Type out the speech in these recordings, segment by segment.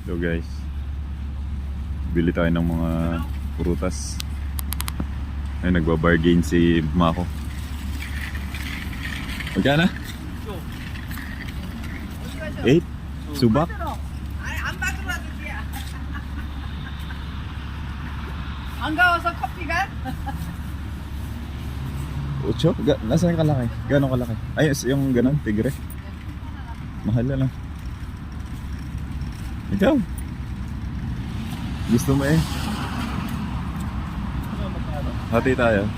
So guys, bili tayo ng mga prutas. Ay, nagbabargain si Mako. Magkano? 8? Subak? 안 가워서 커피가? 8? Nasaan kalaki? Gano'ng kalaki? Ay, yung gano'n, tigre. Mahal na lang. Ikaw? Gusto mo eh? Hati tayo.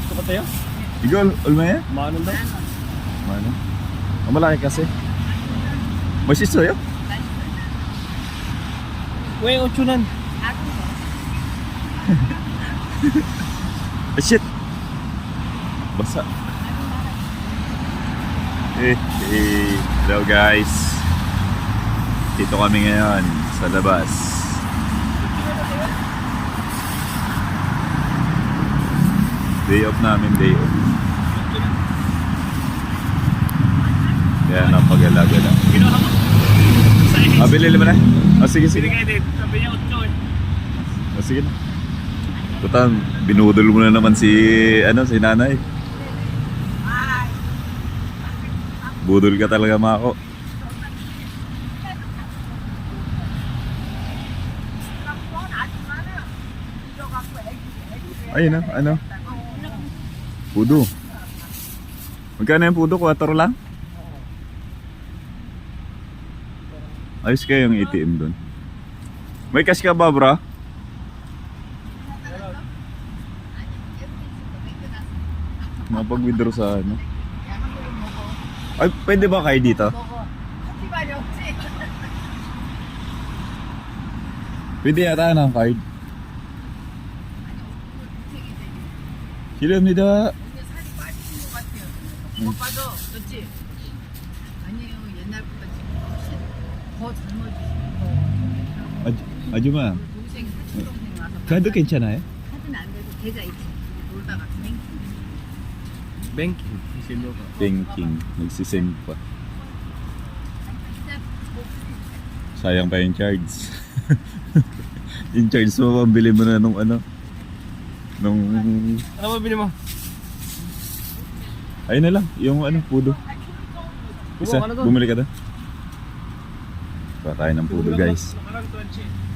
Gusto ko tayo? Ikaw, ulmaya? Maano daw? Ano? Ang malaki kasi. May siso yun? Uy, 8 nan. Ah, shit! Basa. Hello guys. Dito kami ngayon sa labas. Day off namin, day off. Kaya napag-alaga lang. Kinuha mo? Ah, bilili mo na? Ah, sige, sige. Binigay din. Sabi niya 8 eh. Ah, sige na. Tutang, binudol mo na naman si, si nanay. Budol ka talaga, Mako. Ayun na, pudo. Magkano yung pudo? 4 lang? Ayos kayo yung ATM doon. May cash ka ba, bro? Mapag-withdraw sa ano? Ay, pwede ba kayo dito? 커피 많이 없지? Pwede yata ng card. 실례합니다. 근데 살이 빠지신 것 같아요. 오빠도 그렇지? 아니에요. 옛날보다 지금 훨씬 더 젊어지시고 아줌마, 동생 사촌 동생 와서 카드 괜찮아요? 카드는 안 돼도 계좌 있지. 놀다가 뱅킹. Banking. Sino ka? Banking. Nagsisend pa. Sayang pa yung charge. Yung charge mo, pambili mo na nung nung... Ano ba bili mo? Ayun na lang, yung pudo. Isa, Ano doon? bumili ka doon. Kuha tayo ng pudo guys. Nakarang 20.